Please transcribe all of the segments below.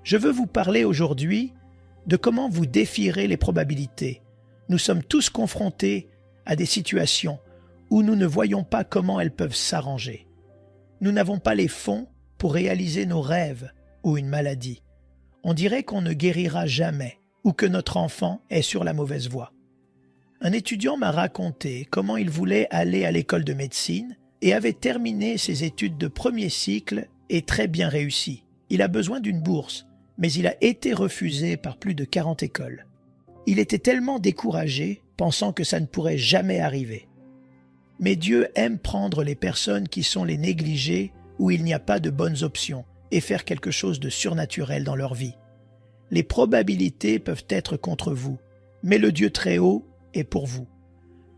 Je veux vous parler aujourd'hui de comment vous défierez les probabilités. Nous sommes tous confrontés à des situations où nous ne voyons pas comment elles peuvent s'arranger. Nous n'avons pas les fonds pour réaliser nos rêves ou une maladie. On dirait qu'on ne guérira jamais ou que notre enfant est sur la mauvaise voie. Un étudiant m'a raconté comment il voulait aller à l'école de médecine et avait terminé ses études de premier cycle et très bien réussi. Il a besoin d'une bourse, mais il a été refusé par plus de 40 écoles. Il était tellement découragé, pensant que ça ne pourrait jamais arriver. Mais Dieu aime prendre les personnes qui sont les négligées où il n'y a pas de bonnes options et faire quelque chose de surnaturel dans leur vie. Les probabilités peuvent être contre vous, mais le Dieu très haut est pour vous.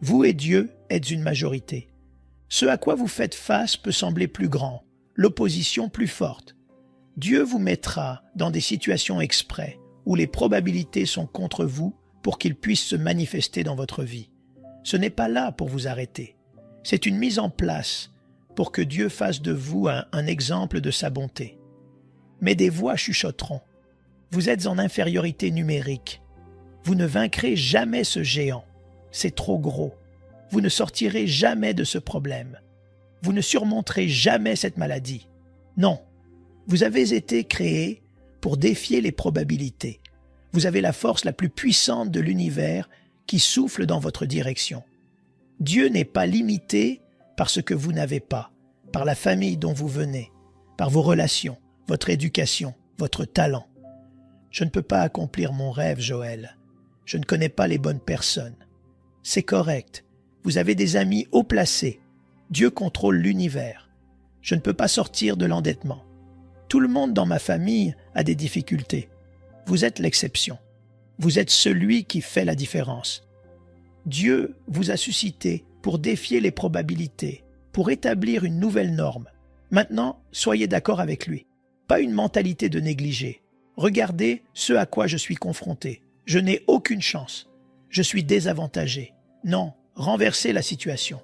Vous et Dieu êtes une majorité. Ce à quoi vous faites face peut sembler plus grand, l'opposition plus forte. Dieu vous mettra dans des situations exprès où les probabilités sont contre vous pour qu'il puisse se manifester dans votre vie. Ce n'est pas là pour vous arrêter. C'est une mise en place pour que Dieu fasse de vous un exemple de sa bonté. Mais des voix chuchoteront. Vous êtes en infériorité numérique. Vous ne vaincrez jamais ce géant. C'est trop gros. Vous ne sortirez jamais de ce problème. Vous ne surmonterez jamais cette maladie. Non, vous avez été créé pour défier les probabilités. Vous avez la force la plus puissante de l'univers qui souffle dans votre direction. Dieu n'est pas limité par ce que vous n'avez pas, par la famille dont vous venez, par vos relations, votre éducation, votre talent. Je ne peux pas accomplir mon rêve, Joël. Je ne connais pas les bonnes personnes. C'est correct. Vous avez des amis haut placés. Dieu contrôle l'univers. Je ne peux pas sortir de l'endettement. Tout le monde dans ma famille a des difficultés. Vous êtes l'exception. Vous êtes celui qui fait la différence. Dieu vous a suscité pour défier les probabilités, pour établir une nouvelle norme. Maintenant, soyez d'accord avec lui. Pas une mentalité de négliger. Regardez ce à quoi je suis confronté. Je n'ai aucune chance. Je suis désavantagé. Non, renversez la situation.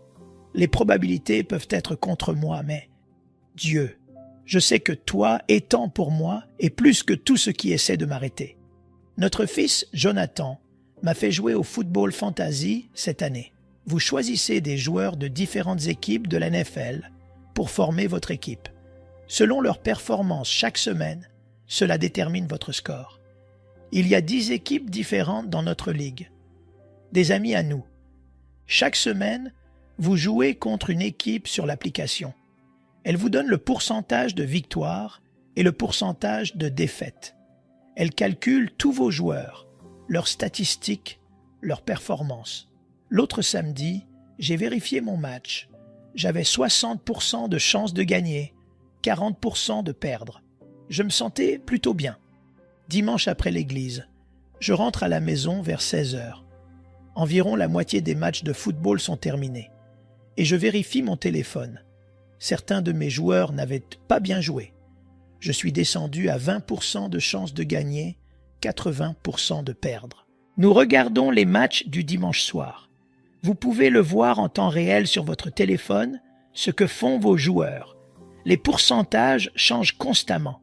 Les probabilités peuvent être contre moi, mais Dieu, je sais que toi, étant pour moi, est plus que tout ce qui essaie de m'arrêter. Notre fils, Jonathan, m'a fait jouer au football fantasy cette année. Vous choisissez des joueurs de différentes équipes de la NFL pour former votre équipe. Selon leur performance chaque semaine, cela détermine votre score. Il y a 10 équipes différentes dans notre ligue. Des amis à nous. Chaque semaine, vous jouez contre une équipe sur l'application. Elle vous donne le pourcentage de victoire et le pourcentage de défaite. Elle calcule tous vos joueurs, leurs statistiques, leurs performances. L'autre samedi, j'ai vérifié mon match. J'avais 60% de chances de gagner, 40% de perdre. Je me sentais plutôt bien. Dimanche après l'église, je rentre à la maison vers 16h. Environ la moitié des matchs de football sont terminés. Et je vérifie mon téléphone. Certains de mes joueurs n'avaient pas bien joué. Je suis descendu à 20% de chances de gagner, 80% de perdre. Nous regardons les matchs du dimanche soir. Vous pouvez le voir en temps réel sur votre téléphone, ce que font vos joueurs. Les pourcentages changent constamment.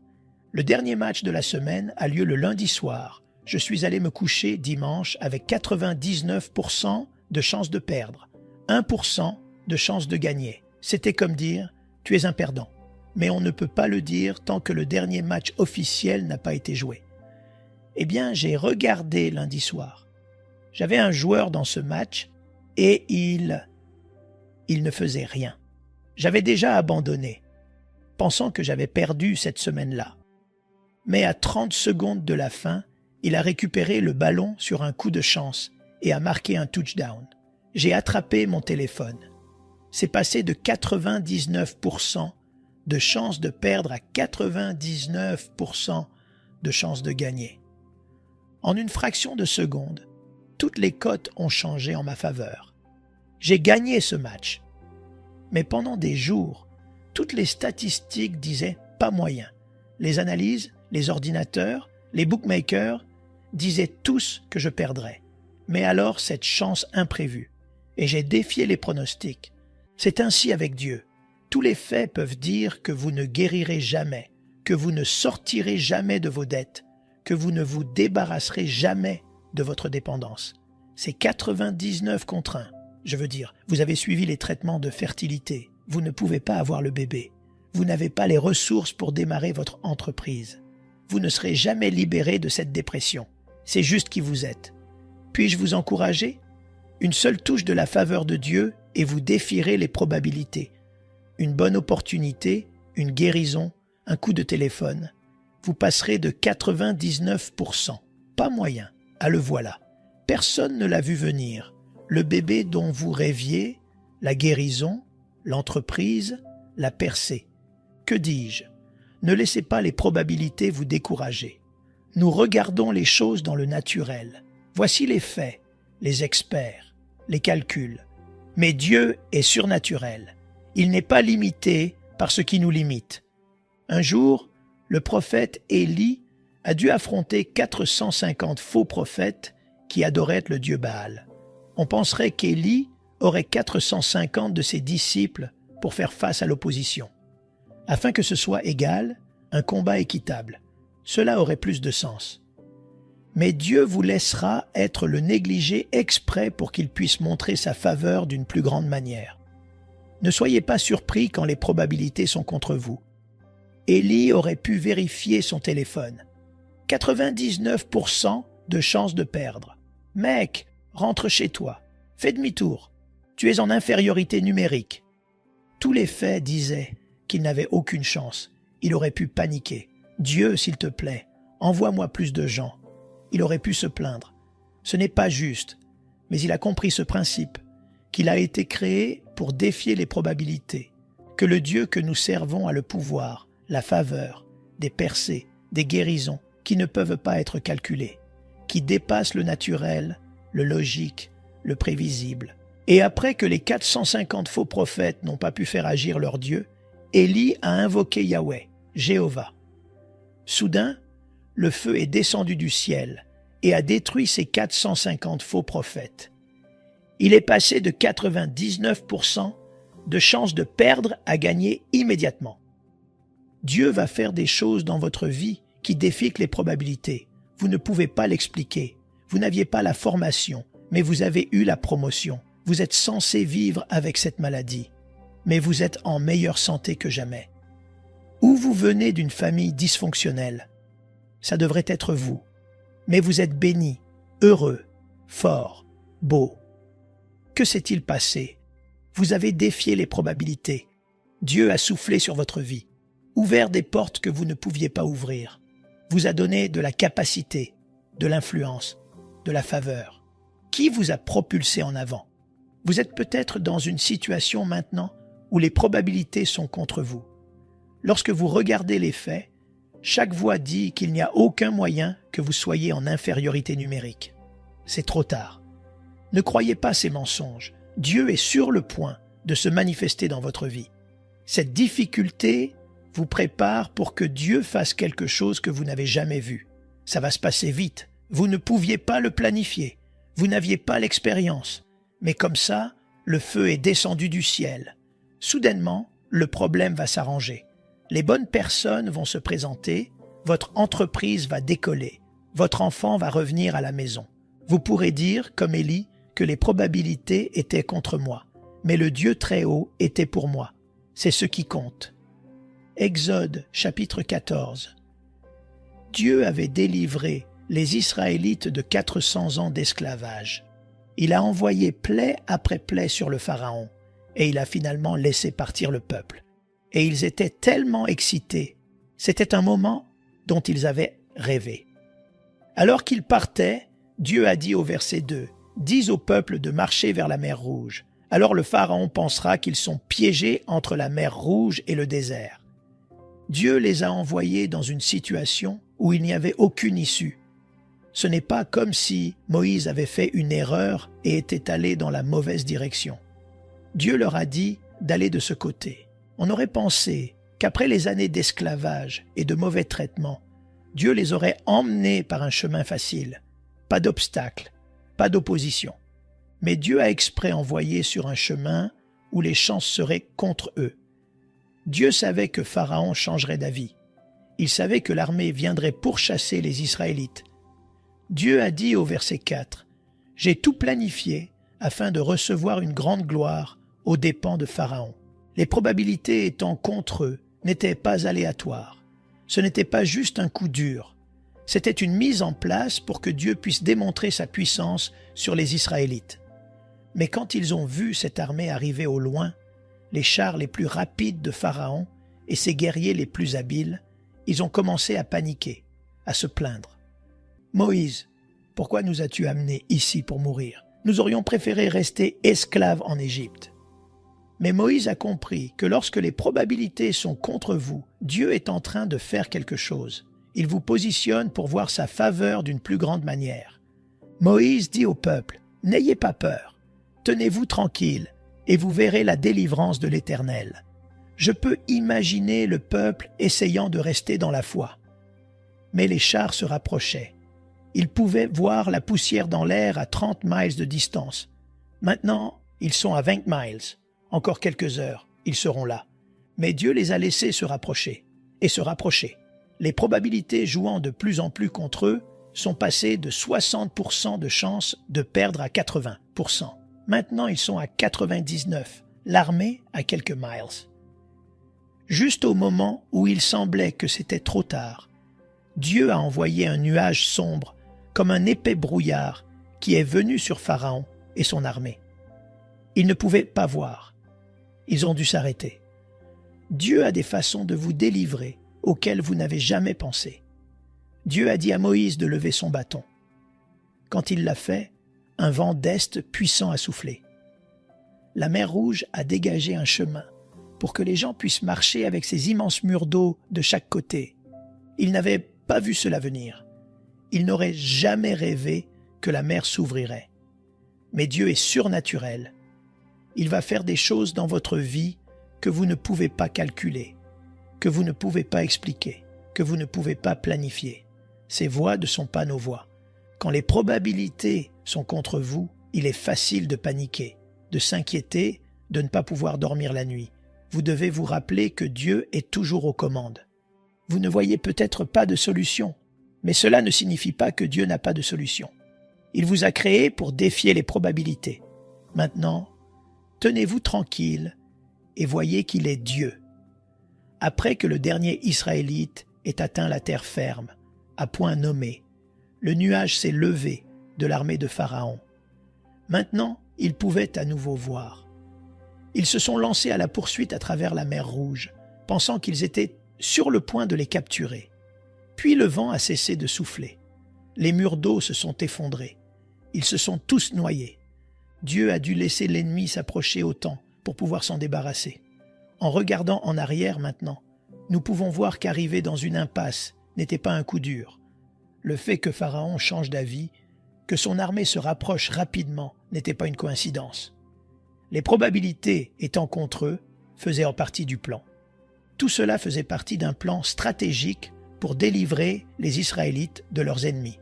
Le dernier match de la semaine a lieu le lundi soir. Je suis allé me coucher dimanche avec 99% de chances de perdre, 1% de chances de gagner. C'était comme dire « tu es un perdant ». Mais on ne peut pas le dire tant que le dernier match officiel n'a pas été joué. Eh bien, j'ai regardé lundi soir. J'avais un joueur dans ce match et il ne faisait rien. J'avais déjà abandonné, pensant que j'avais perdu cette semaine-là. Mais à 30 secondes de la fin, il a récupéré le ballon sur un coup de chance et a marqué un touchdown. J'ai attrapé mon téléphone. C'est passé de 99% de chance de perdre à 99% de chance de gagner. En une fraction de seconde, toutes les cotes ont changé en ma faveur. J'ai gagné ce match. Mais pendant des jours, toutes les statistiques disaient pas moyen. Les analyses, les ordinateurs, les bookmakers disaient tous que je perdrais. Mais alors cette chance imprévue. Et j'ai défié les pronostics. C'est ainsi avec Dieu. Tous les faits peuvent dire que vous ne guérirez jamais, que vous ne sortirez jamais de vos dettes, que vous ne vous débarrasserez jamais de votre dépendance. C'est 99 contre 1. Je veux dire, vous avez suivi les traitements de fertilité. Vous ne pouvez pas avoir le bébé. Vous n'avez pas les ressources pour démarrer votre entreprise. Vous ne serez jamais libéré de cette dépression. C'est juste qui vous êtes. Puis-je vous encourager? Une seule touche de la faveur de Dieu et vous défierez les probabilités. Une bonne opportunité, une guérison, un coup de téléphone. Vous passerez de 99%, pas moyen, à le voilà. Personne ne l'a vu venir. Le bébé dont vous rêviez, la guérison, l'entreprise, la percée. Que dis-je? Ne laissez pas les probabilités vous décourager. Nous regardons les choses dans le naturel. Voici les faits, les experts, les calculs. Mais Dieu est surnaturel. Il n'est pas limité par ce qui nous limite. Un jour, le prophète Élie a dû affronter 450 faux prophètes qui adoraient le dieu Baal. On penserait qu'Élie aurait 450 de ses disciples pour faire face à l'opposition. Afin que ce soit égal, un combat équitable, cela aurait plus de sens. Mais Dieu vous laissera être le négligé exprès pour qu'il puisse montrer sa faveur d'une plus grande manière. Ne soyez pas surpris quand les probabilités sont contre vous. Élie aurait pu vérifier son téléphone. 99% de chances de perdre. Mec, rentre chez toi. Fais demi-tour. Tu es en infériorité numérique. Tous les faits disaient qu'il n'avait aucune chance. Il aurait pu paniquer. Dieu, s'il te plaît, envoie-moi plus de gens. Il aurait pu se plaindre. Ce n'est pas juste, mais il a compris ce principe, qu'il a été créé pour défier les probabilités, que le Dieu que nous servons a le pouvoir, la faveur, des percées, des guérisons qui ne peuvent pas être calculées, qui dépassent le naturel, le logique, le prévisible. Et après que les 450 faux prophètes n'ont pas pu faire agir leur Dieu, Élie a invoqué Yahweh, Jéhovah. Soudain, le feu est descendu du ciel et a détruit ces 450 faux prophètes. Il est passé de 99% de chances de perdre à gagner immédiatement. Dieu va faire des choses dans votre vie qui défient les probabilités. Vous ne pouvez pas l'expliquer. Vous n'aviez pas la formation, mais vous avez eu la promotion. Vous êtes censé vivre avec cette maladie, mais vous êtes en meilleure santé que jamais. Ou vous venez d'une famille dysfonctionnelle, ça devrait être vous, mais vous êtes béni, heureux, fort, beau. Que s'est-il passé? Vous avez défié les probabilités. Dieu a soufflé sur votre vie, ouvert des portes que vous ne pouviez pas ouvrir, vous a donné de la capacité, de l'influence, de la faveur. Qui vous a propulsé en avant? Vous êtes peut-être dans une situation maintenant où les probabilités sont contre vous. Lorsque vous regardez les faits, chaque voix dit qu'il n'y a aucun moyen que vous soyez en infériorité numérique. C'est trop tard. Ne croyez pas ces mensonges. Dieu est sur le point de se manifester dans votre vie. Cette difficulté vous prépare pour que Dieu fasse quelque chose que vous n'avez jamais vu. Ça va se passer vite. Vous ne pouviez pas le planifier. Vous n'aviez pas l'expérience. Mais comme ça, le feu est descendu du ciel. Soudainement, le problème va s'arranger. Les bonnes personnes vont se présenter, votre entreprise va décoller, votre enfant va revenir à la maison. Vous pourrez dire, comme Élie, que les probabilités étaient contre moi, mais le Dieu très haut était pour moi. C'est ce qui compte. Exode chapitre 14. Dieu avait délivré les Israélites de 400 ans d'esclavage. Il a envoyé plaie après plaie sur le Pharaon, et il a finalement laissé partir le peuple. Et ils étaient tellement excités. C'était un moment dont ils avaient rêvé. Alors qu'ils partaient, Dieu a dit au verset 2, « Dis au peuple de marcher vers la mer Rouge. Alors le Pharaon pensera qu'ils sont piégés entre la mer Rouge et le désert. » Dieu les a envoyés dans une situation où il n'y avait aucune issue. Ce n'est pas comme si Moïse avait fait une erreur et était allé dans la mauvaise direction. Dieu leur a dit d'aller de ce côté. On aurait pensé qu'après les années d'esclavage et de mauvais traitements, Dieu les aurait emmenés par un chemin facile. Pas d'obstacle, pas d'opposition. Mais Dieu a exprès envoyé sur un chemin où les chances seraient contre eux. Dieu savait que Pharaon changerait d'avis. Il savait que l'armée viendrait pourchasser les Israélites. Dieu a dit au verset 4, « J'ai tout planifié afin de recevoir une grande gloire aux dépens de Pharaon. » Les probabilités étant contre eux n'étaient pas aléatoires. Ce n'était pas juste un coup dur. C'était une mise en place pour que Dieu puisse démontrer sa puissance sur les Israélites. Mais quand ils ont vu cette armée arriver au loin, les chars les plus rapides de Pharaon et ses guerriers les plus habiles, ils ont commencé à paniquer, à se plaindre. « Moïse, pourquoi nous as-tu amenés ici pour mourir? Nous aurions préféré rester esclaves en Égypte. » Mais Moïse a compris que lorsque les probabilités sont contre vous, Dieu est en train de faire quelque chose. Il vous positionne pour voir sa faveur d'une plus grande manière. Moïse dit au peuple, « N'ayez pas peur, tenez-vous tranquille, et vous verrez la délivrance de l'Éternel. » Je peux imaginer le peuple essayant de rester dans la foi. Mais les chars se rapprochaient. Ils pouvaient voir la poussière dans l'air à 30 miles de distance. Maintenant, ils sont à 20 miles. Encore quelques heures, ils seront là. Mais Dieu les a laissés se rapprocher, et se rapprocher. Les probabilités jouant de plus en plus contre eux sont passées de 60% de chances de perdre à 80%. Maintenant, ils sont à 99, l'armée à quelques miles. Juste au moment où il semblait que c'était trop tard, Dieu a envoyé un nuage sombre, comme un épais brouillard, qui est venu sur Pharaon et son armée. Ils ne pouvaient pas voir. Ils ont dû s'arrêter. Dieu a des façons de vous délivrer auxquelles vous n'avez jamais pensé. Dieu a dit à Moïse de lever son bâton. Quand il l'a fait, un vent d'est puissant a soufflé. La mer Rouge a dégagé un chemin pour que les gens puissent marcher avec ces immenses murs d'eau de chaque côté. Ils n'avaient pas vu cela venir. Ils n'auraient jamais rêvé que la mer s'ouvrirait. Mais Dieu est surnaturel. Il va faire des choses dans votre vie que vous ne pouvez pas calculer, que vous ne pouvez pas expliquer, que vous ne pouvez pas planifier. Ces voies ne sont pas nos voies. Quand les probabilités sont contre vous, il est facile de paniquer, de s'inquiéter, de ne pas pouvoir dormir la nuit. Vous devez vous rappeler que Dieu est toujours aux commandes. Vous ne voyez peut-être pas de solution, mais cela ne signifie pas que Dieu n'a pas de solution. Il vous a créé pour défier les probabilités. Maintenant, tenez-vous tranquille et voyez qu'il est Dieu. Après que le dernier Israélite ait atteint la terre ferme, à point nommé, le nuage s'est levé de l'armée de Pharaon. Maintenant, ils pouvaient à nouveau voir. Ils se sont lancés à la poursuite à travers la mer Rouge, pensant qu'ils étaient sur le point de les capturer. Puis le vent a cessé de souffler. Les murs d'eau se sont effondrés. Ils se sont tous noyés. Dieu a dû laisser l'ennemi s'approcher autant pour pouvoir s'en débarrasser. En regardant en arrière maintenant, nous pouvons voir qu'arriver dans une impasse n'était pas un coup dur. Le fait que Pharaon change d'avis, que son armée se rapproche rapidement, n'était pas une coïncidence. Les probabilités étant contre eux faisaient en partie du plan. Tout cela faisait partie d'un plan stratégique pour délivrer les Israélites de leurs ennemis.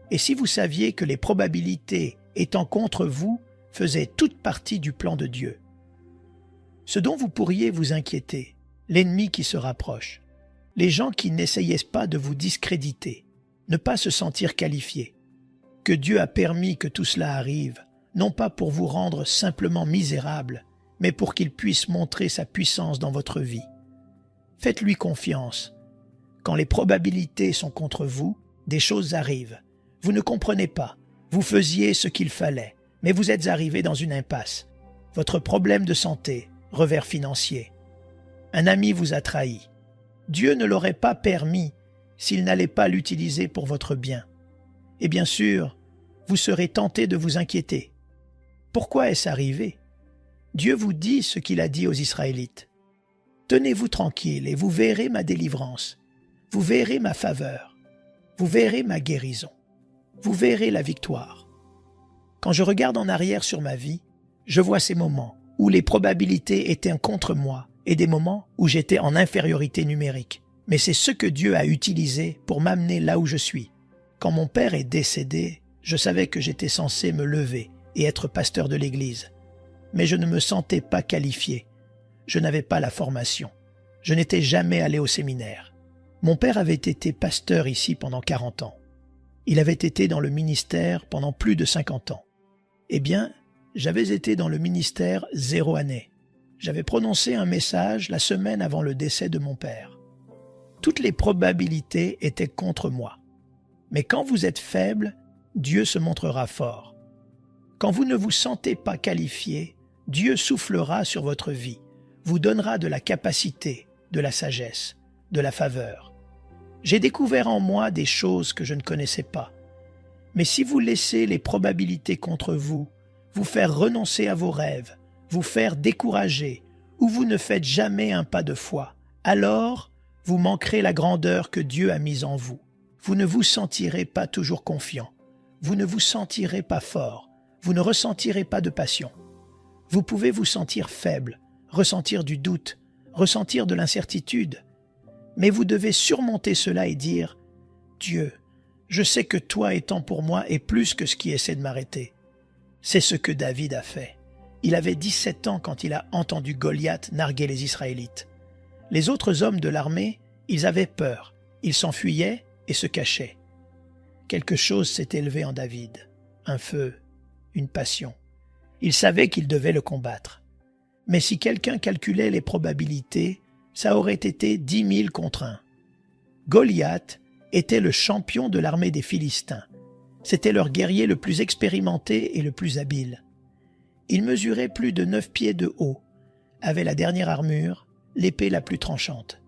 Et si vous saviez que les probabilités étant contre vous faisaient toute partie du plan de Dieu. Ce dont vous pourriez vous inquiéter, l'ennemi qui se rapproche, les gens qui n'essayaient pas de vous discréditer, ne pas se sentir qualifiés, que Dieu a permis que tout cela arrive, non pas pour vous rendre simplement misérable, mais pour qu'il puisse montrer sa puissance dans votre vie. Faites-lui confiance. Quand les probabilités sont contre vous, des choses arrivent. Vous ne comprenez pas. Vous faisiez ce qu'il fallait, mais vous êtes arrivé dans une impasse. Votre problème de santé, revers financier. Un ami vous a trahi. Dieu ne l'aurait pas permis s'il n'allait pas l'utiliser pour votre bien. Et bien sûr, vous serez tenté de vous inquiéter. Pourquoi est-ce arrivé? Dieu vous dit ce qu'il a dit aux Israélites. Tenez-vous tranquille et vous verrez ma délivrance. Vous verrez ma faveur. Vous verrez ma guérison. Vous verrez la victoire. Quand je regarde en arrière sur ma vie, je vois ces moments où les probabilités étaient contre moi et des moments où j'étais en infériorité numérique. Mais c'est ce que Dieu a utilisé pour m'amener là où je suis. Quand mon père est décédé, je savais que j'étais censé me lever et être pasteur de l'Église. Mais je ne me sentais pas qualifié. Je n'avais pas la formation. Je n'étais jamais allé au séminaire. Mon père avait été pasteur ici pendant 40 ans. Il avait été dans le ministère pendant plus de 50 ans. Eh bien, j'avais été dans le ministère 0 année. J'avais prononcé un message la semaine avant le décès de mon père. Toutes les probabilités étaient contre moi. Mais quand vous êtes faible, Dieu se montrera fort. Quand vous ne vous sentez pas qualifié, Dieu soufflera sur votre vie, vous donnera de la capacité, de la sagesse, de la faveur. J'ai découvert en moi des choses que je ne connaissais pas. Mais si vous laissez les probabilités contre vous, vous faire renoncer à vos rêves, vous faire décourager, ou vous ne faites jamais un pas de foi, alors vous manquerez la grandeur que Dieu a mise en vous. Vous ne vous sentirez pas toujours confiant. Vous ne vous sentirez pas fort. Vous ne ressentirez pas de passion. Vous pouvez vous sentir faible, ressentir du doute, ressentir de l'incertitude. Mais vous devez surmonter cela et dire « Dieu, je sais que toi étant pour moi est plus que ce qui essaie de m'arrêter. » C'est ce que David a fait. Il avait 17 ans quand il a entendu Goliath narguer les Israélites. Les autres hommes de l'armée, ils avaient peur. Ils s'enfuyaient et se cachaient. Quelque chose s'est élevé en David. Un feu, une passion. Il savait qu'il devait le combattre. Mais si quelqu'un calculait les probabilités, ça aurait été 10 000 contre 1. Goliath était le champion de l'armée des Philistins. C'était leur guerrier le plus expérimenté et le plus habile. Il mesurait plus de 9 pieds de haut, avait la dernière armure, l'épée la plus tranchante.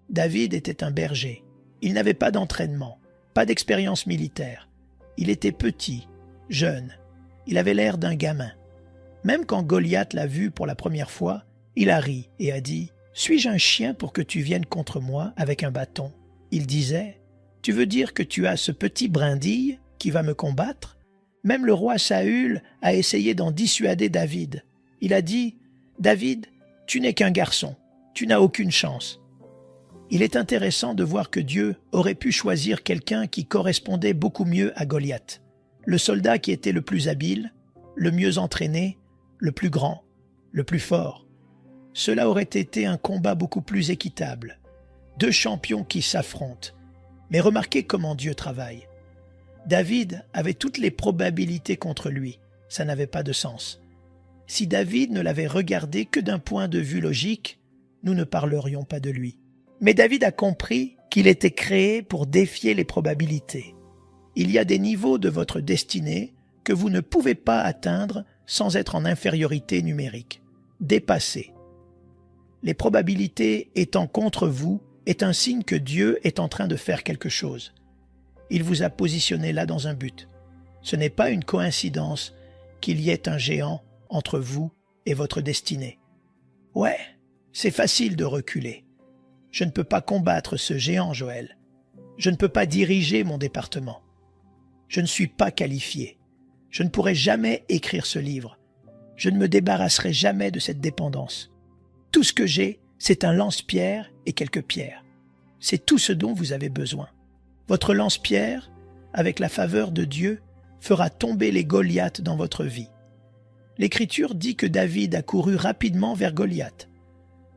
David était un berger. Il n'avait pas d'entraînement, pas d'expérience militaire. Il était petit, jeune. Il avait l'air d'un gamin. Même quand Goliath l'a vu pour la première fois, il a ri et a dit « Suis-je un chien pour que tu viennes contre moi avec un bâton ?» Il disait « Tu veux dire que tu as ce petit brindille qui va me combattre ?» Même le roi Saül a essayé d'en dissuader David. Il a dit « David, tu n'es qu'un garçon, tu n'as aucune chance. » Il est intéressant de voir que Dieu aurait pu choisir quelqu'un qui correspondait beaucoup mieux à Goliath, le soldat qui était le plus habile, le mieux entraîné, le plus grand, le plus fort. Cela aurait été un combat beaucoup plus équitable. 2 champions qui s'affrontent. Mais remarquez comment Dieu travaille. David avait toutes les probabilités contre lui. Ça n'avait pas de sens. Si David ne l'avait regardé que d'un point de vue logique, nous ne parlerions pas de lui. Mais David a compris qu'il était créé pour défier les probabilités. Il y a des niveaux de votre destinée que vous ne pouvez pas atteindre sans être en infériorité numérique. Dépasser. Les probabilités étant contre vous est un signe que Dieu est en train de faire quelque chose. Il vous a positionné là dans un but. Ce n'est pas une coïncidence qu'il y ait un géant entre vous et votre destinée. Ouais, c'est facile de reculer. Je ne peux pas combattre ce géant, Joël. Je ne peux pas diriger mon département. Je ne suis pas qualifié. Je ne pourrai jamais écrire ce livre. Je ne me débarrasserai jamais de cette dépendance. Tout ce que j'ai, c'est un lance-pierre et quelques pierres. C'est tout ce dont vous avez besoin. Votre lance-pierre, avec la faveur de Dieu, fera tomber les Goliaths dans votre vie. L'Écriture dit que David a couru rapidement vers Goliath.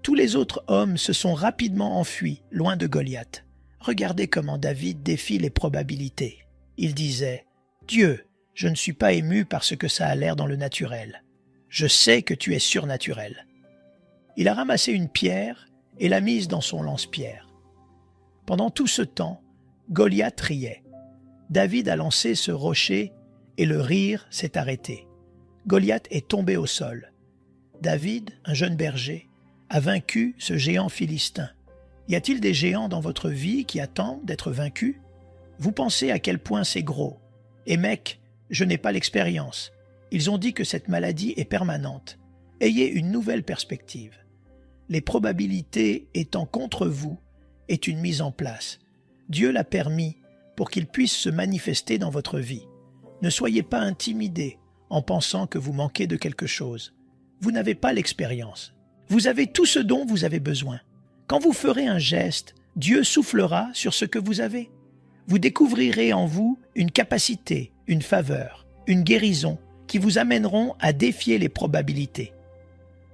Tous les autres hommes se sont rapidement enfuis, loin de Goliath. Regardez comment David défie les probabilités. Il disait « Dieu, je ne suis pas ému par ce que ça a l'air dans le naturel. Je sais que tu es surnaturel. » Il a ramassé une pierre et l'a mise dans son lance-pierre. Pendant tout ce temps, Goliath riait. David a lancé ce rocher et le rire s'est arrêté. Goliath est tombé au sol. David, un jeune berger, a vaincu ce géant philistin. Y a-t-il des géants dans votre vie qui attendent d'être vaincus? Vous pensez à quel point c'est gros. Et mec, je n'ai pas l'expérience. Ils ont dit que cette maladie est permanente. Ayez une nouvelle perspective. Les probabilités étant contre vous est une mise en place. Dieu l'a permis pour qu'il puisse se manifester dans votre vie. Ne soyez pas intimidés en pensant que vous manquez de quelque chose. Vous n'avez pas l'expérience. Vous avez tout ce dont vous avez besoin. Quand vous ferez un geste, Dieu soufflera sur ce que vous avez. Vous découvrirez en vous une capacité, une faveur, une guérison qui vous amèneront à défier les probabilités.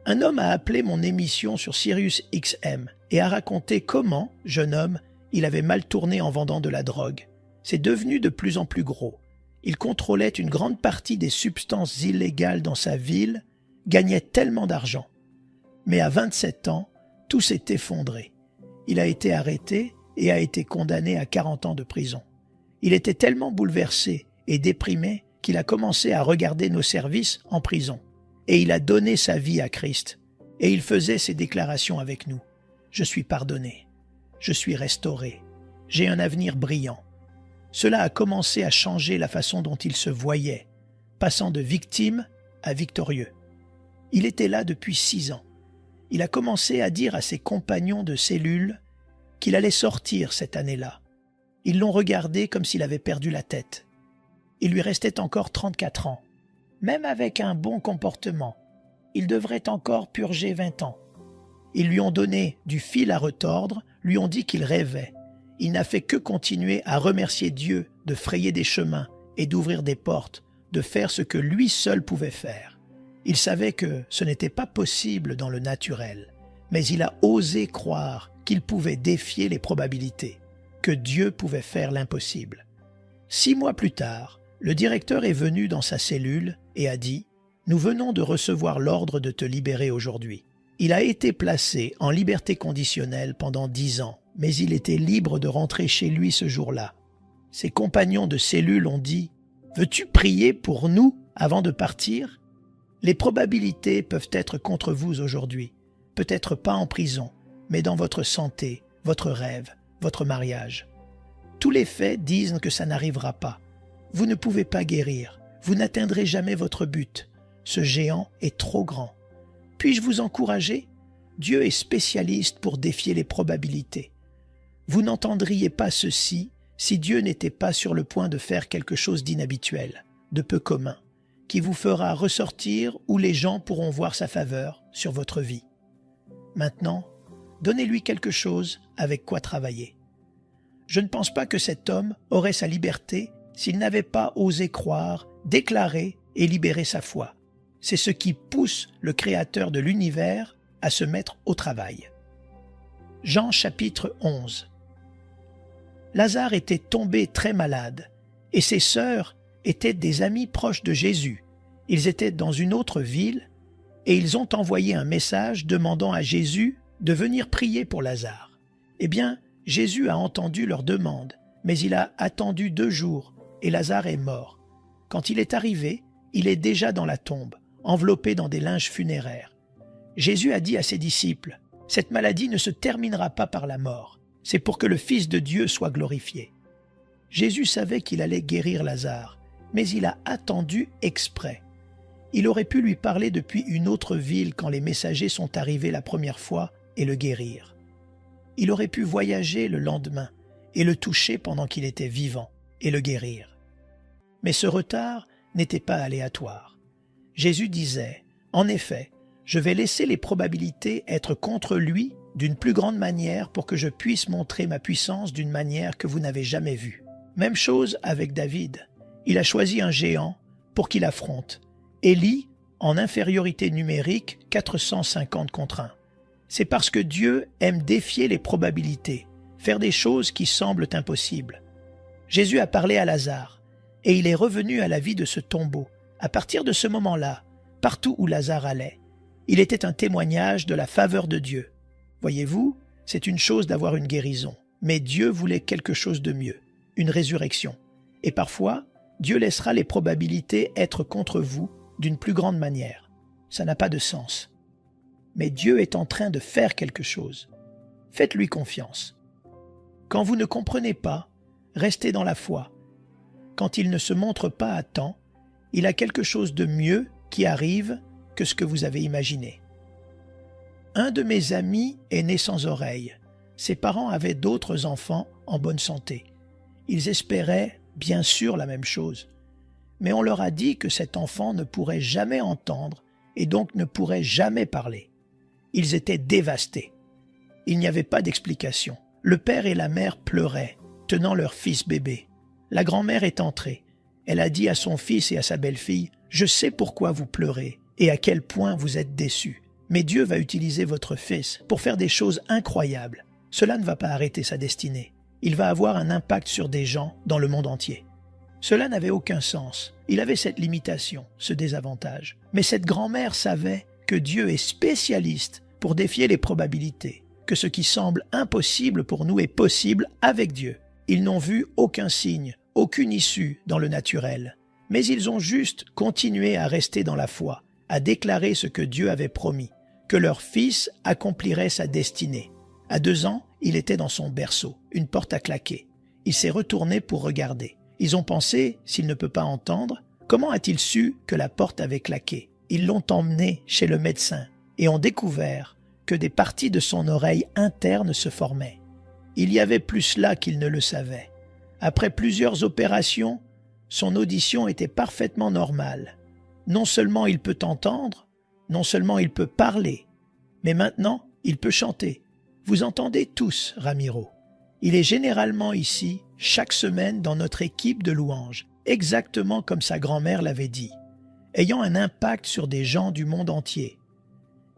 Un homme a appelé mon émission sur Sirius XM et a raconté comment, jeune homme, il avait mal tourné en vendant de la drogue. C'est devenu de plus en plus gros. Il contrôlait une grande partie des substances illégales dans sa ville, gagnait tellement d'argent. Mais à 27 ans, tout s'est effondré. Il a été arrêté et a été condamné à 40 ans de prison. Il était tellement bouleversé et déprimé qu'il a commencé à regarder nos services en prison. Et il a donné sa vie à Christ. Et il faisait ces déclarations avec nous. « Je suis pardonné. Je suis restauré. J'ai un avenir brillant. » Cela a commencé à changer la façon dont il se voyait, passant de victime à victorieux. Il était là depuis 6 ans. Il a commencé à dire à ses compagnons de cellule qu'il allait sortir cette année-là. Ils l'ont regardé comme s'il avait perdu la tête. Il lui restait encore 34 ans. Même avec un bon comportement, il devrait encore purger 20 ans. Ils lui ont donné du fil à retordre, lui ont dit qu'il rêvait. Il n'a fait que continuer à remercier Dieu de frayer des chemins et d'ouvrir des portes, de faire ce que lui seul pouvait faire. Il savait que ce n'était pas possible dans le naturel, mais il a osé croire qu'il pouvait défier les probabilités, que Dieu pouvait faire l'impossible. 6 mois plus tard, le directeur est venu dans sa cellule et a dit « Nous venons de recevoir l'ordre de te libérer aujourd'hui. » Il a été placé en liberté conditionnelle pendant 10 ans, mais il était libre de rentrer chez lui ce jour-là. Ses compagnons de cellule ont dit « Veux-tu prier pour nous avant de partir ?» Les probabilités peuvent être contre vous aujourd'hui, peut-être pas en prison, mais dans votre santé, votre rêve, votre mariage. Tous les faits disent que ça n'arrivera pas. Vous ne pouvez pas guérir, vous n'atteindrez jamais votre but. Ce géant est trop grand. Puis-je vous encourager? Dieu est spécialiste pour défier les probabilités. Vous n'entendriez pas ceci si Dieu n'était pas sur le point de faire quelque chose d'inhabituel, de peu commun, qui vous fera ressortir où les gens pourront voir sa faveur sur votre vie. Maintenant, donnez-lui quelque chose avec quoi travailler. Je ne pense pas que cet homme aurait sa liberté s'il n'avait pas osé croire, déclarer et libérer sa foi. C'est ce qui pousse le Créateur de l'univers à se mettre au travail. Jean chapitre 11. Lazare était tombé très malade, et ses sœurs étaient des amis proches de Jésus. Ils étaient dans une autre ville, et ils ont envoyé un message demandant à Jésus de venir prier pour Lazare. Eh bien, Jésus a entendu leur demande, mais il a attendu 2 jours, et Lazare est mort. Quand il est arrivé, il est déjà dans la tombe, enveloppé dans des linges funéraires. Jésus a dit à ses disciples, « Cette maladie ne se terminera pas par la mort, c'est pour que le Fils de Dieu soit glorifié. » Jésus savait qu'il allait guérir Lazare, mais il a attendu exprès. Il aurait pu lui parler depuis une autre ville quand les messagers sont arrivés la première fois et le guérir. Il aurait pu voyager le lendemain et le toucher pendant qu'il était vivant et le guérir. Mais ce retard n'était pas aléatoire. Jésus disait, « En effet, je vais laisser les probabilités être contre lui d'une plus grande manière pour que je puisse montrer ma puissance d'une manière que vous n'avez jamais vue. » Même chose avec David. Il a choisi un géant pour qu'il affronte. Élie, en infériorité numérique, 450 contre 1. C'est parce que Dieu aime défier les probabilités, faire des choses qui semblent impossibles. Jésus a parlé à Lazare, et il est revenu à la vie de ce tombeau. À partir de ce moment-là, partout où Lazare allait, il était un témoignage de la faveur de Dieu. Voyez-vous, c'est une chose d'avoir une guérison, mais Dieu voulait quelque chose de mieux, une résurrection. Et parfois, Dieu laissera les probabilités être contre vous d'une plus grande manière. Ça n'a pas de sens. Mais Dieu est en train de faire quelque chose. Faites-lui confiance. Quand vous ne comprenez pas, restez dans la foi. Quand il ne se montre pas à temps, il a quelque chose de mieux qui arrive que ce que vous avez imaginé. Un de mes amis est né sans oreille. Ses parents avaient d'autres enfants en bonne santé. Ils espéraient bien sûr la même chose. Mais on leur a dit que cet enfant ne pourrait jamais entendre et donc ne pourrait jamais parler. Ils étaient dévastés. Il n'y avait pas d'explication. Le père et la mère pleuraient, tenant leur fils bébé. La grand-mère est entrée. Elle a dit à son fils et à sa belle-fille, « Je sais pourquoi vous pleurez et à quel point vous êtes déçus. Mais Dieu va utiliser votre fils pour faire des choses incroyables. Cela ne va pas arrêter sa destinée. Il va avoir un impact sur des gens dans le monde entier. Cela n'avait aucun sens. Il avait cette limitation, ce désavantage. Mais cette grand-mère savait que Dieu est spécialiste pour défier les probabilités, que ce qui semble impossible pour nous est possible avec Dieu. Ils n'ont vu aucun signe, aucune issue dans le naturel. Mais ils ont juste continué à rester dans la foi, à déclarer ce que Dieu avait promis, que leur fils accomplirait sa destinée. À 2 ans, il était dans son berceau, une porte a claqué. Il s'est retourné pour regarder. Ils ont pensé, s'il ne peut pas entendre, comment a-t-il su que la porte avait claqué? Ils l'ont emmené chez le médecin et ont découvert que des parties de son oreille interne se formaient. Il y avait plus là qu'il ne le savait. Après plusieurs opérations, son audition était parfaitement normale. Non seulement il peut entendre, non seulement il peut parler, mais maintenant il peut chanter. Vous entendez tous Ramiro. Il est généralement ici, chaque semaine dans notre équipe de louanges, exactement comme sa grand-mère l'avait dit, ayant un impact sur des gens du monde entier.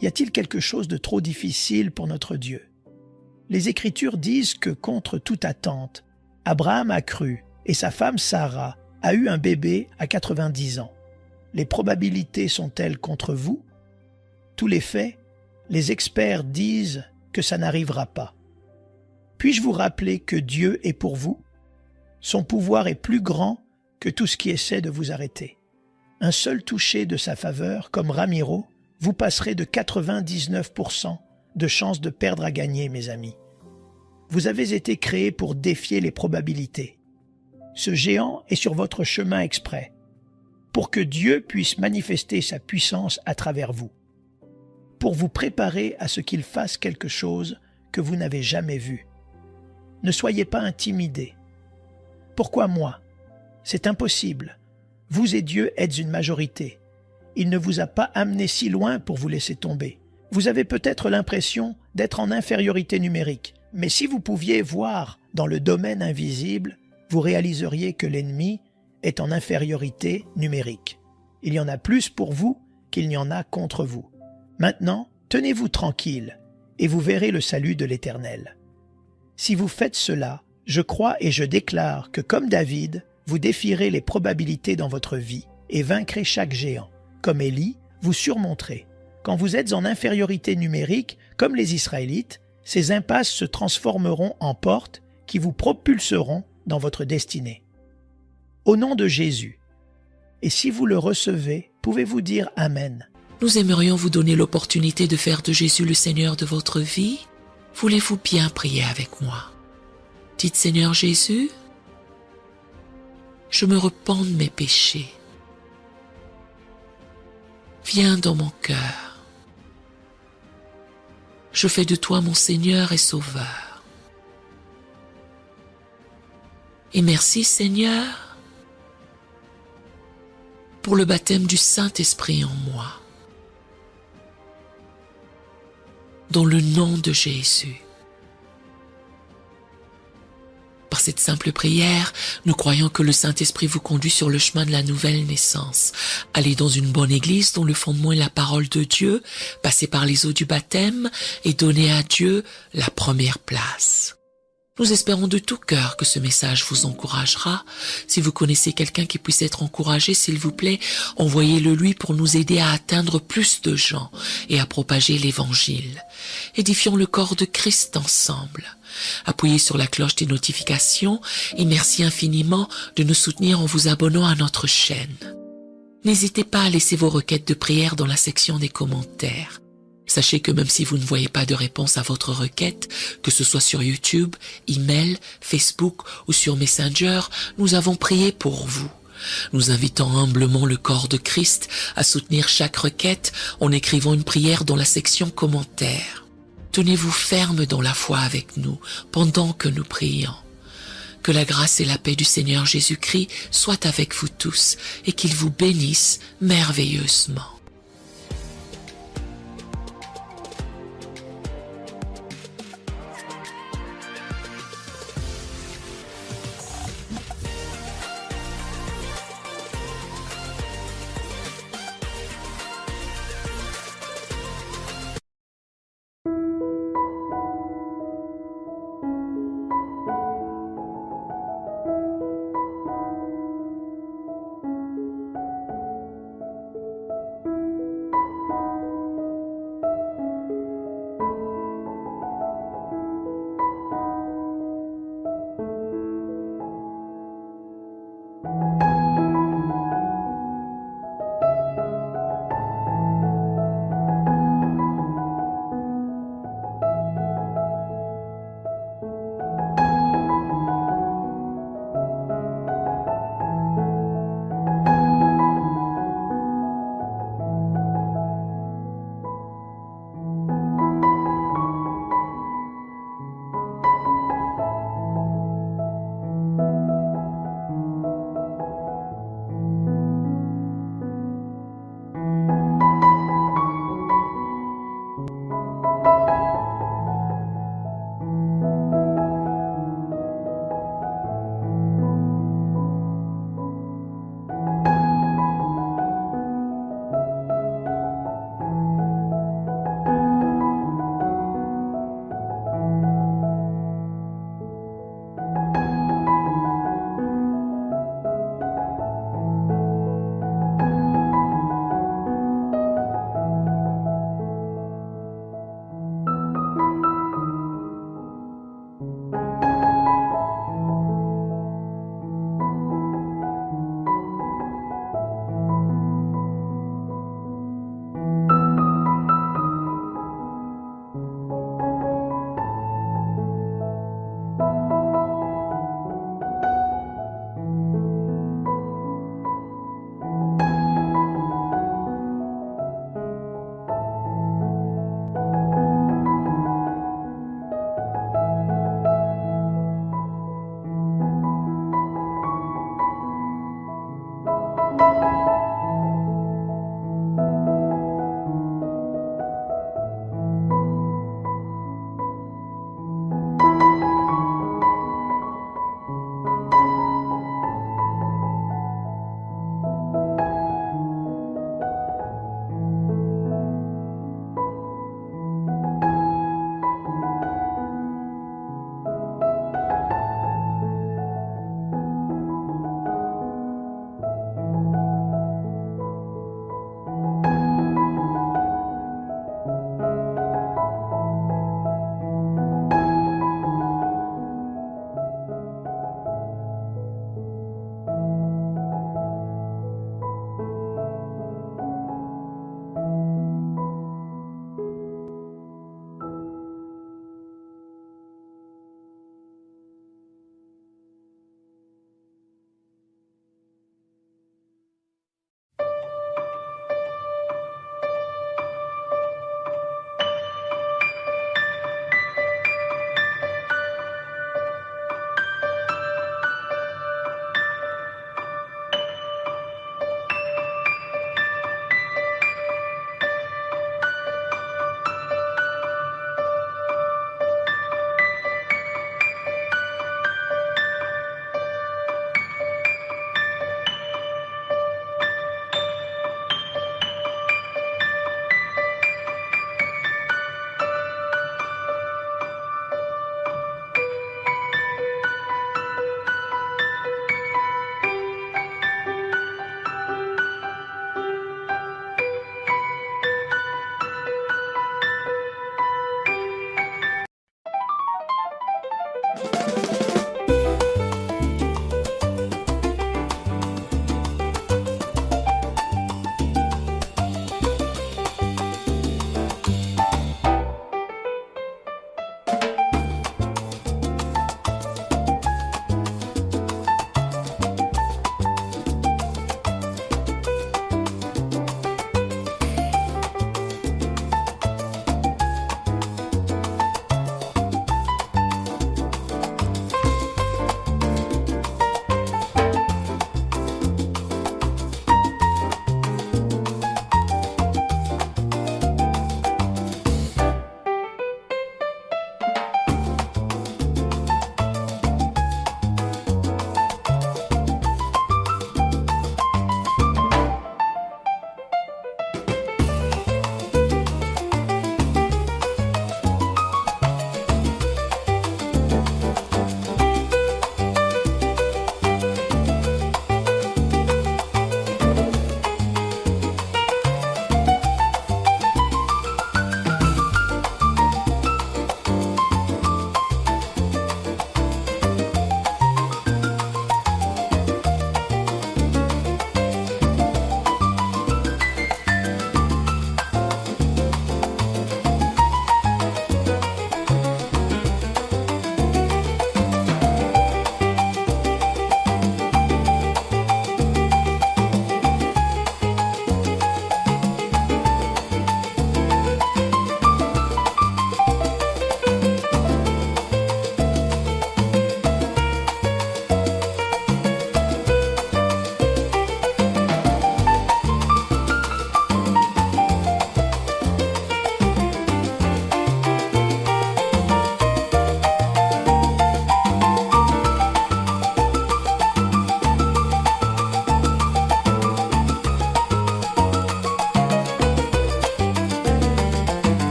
Y a-t-il quelque chose de trop difficile pour notre Dieu? Les Écritures disent que contre toute attente, Abraham a cru et sa femme Sarah a eu un bébé à 90 ans. Les probabilités sont-elles contre vous? Tous les faits, les experts disent que ça n'arrivera pas. Puis-je vous rappeler que Dieu est pour vous? Son pouvoir est plus grand que tout ce qui essaie de vous arrêter. Un seul toucher de sa faveur, comme Ramiro, vous passerez de 99% de chances de perdre à gagner, mes amis. Vous avez été créés pour défier les probabilités. Ce géant est sur votre chemin exprès, pour que Dieu puisse manifester sa puissance à travers vous, pour vous préparer à ce qu'il fasse quelque chose que vous n'avez jamais vu. Ne soyez pas intimidés. Pourquoi moi? C'est impossible. Vous et Dieu êtes une majorité. Il ne vous a pas amené si loin pour vous laisser tomber. Vous avez peut-être l'impression d'être en infériorité numérique, mais si vous pouviez voir dans le domaine invisible, vous réaliseriez que l'ennemi est en infériorité numérique. Il y en a plus pour vous qu'il n'y en a contre vous. Maintenant, tenez-vous tranquille et vous verrez le salut de l'Éternel. Si vous faites cela, je crois et je déclare que comme David, vous défierez les probabilités dans votre vie et vaincrez chaque géant. Comme Élie, vous surmonterez. Quand vous êtes en infériorité numérique, comme les Israélites, ces impasses se transformeront en portes qui vous propulseront dans votre destinée. Au nom de Jésus. Et si vous le recevez, pouvez-vous dire Amen. Nous aimerions vous donner l'opportunité de faire de Jésus le Seigneur de votre vie. Voulez-vous bien prier avec moi? Dites Seigneur Jésus, je me repens de mes péchés. Viens dans mon cœur. Je fais de toi mon Seigneur et Sauveur. Et merci Seigneur pour le baptême du Saint-Esprit en moi. Dans le nom de Jésus. Par cette simple prière, nous croyons que le Saint-Esprit vous conduit sur le chemin de la nouvelle naissance. Allez dans une bonne église dont le fondement est la parole de Dieu, passez par les eaux du baptême et donnez à Dieu la première place. Nous espérons de tout cœur que ce message vous encouragera. Si vous connaissez quelqu'un qui puisse être encouragé, s'il vous plaît, envoyez-le lui pour nous aider à atteindre plus de gens et à propager l'Évangile. Édifions le corps de Christ ensemble. Appuyez sur la cloche des notifications et merci infiniment de nous soutenir en vous abonnant à notre chaîne. N'hésitez pas à laisser vos requêtes de prière dans la section des commentaires. Sachez que même si vous ne voyez pas de réponse à votre requête, que ce soit sur YouTube, email, Facebook ou sur Messenger, nous avons prié pour vous. Nous invitons humblement le corps de Christ à soutenir chaque requête en écrivant une prière dans la section commentaires. Tenez-vous ferme dans la foi avec nous pendant que nous prions. Que la grâce et la paix du Seigneur Jésus-Christ soient avec vous tous et qu'il vous bénisse merveilleusement.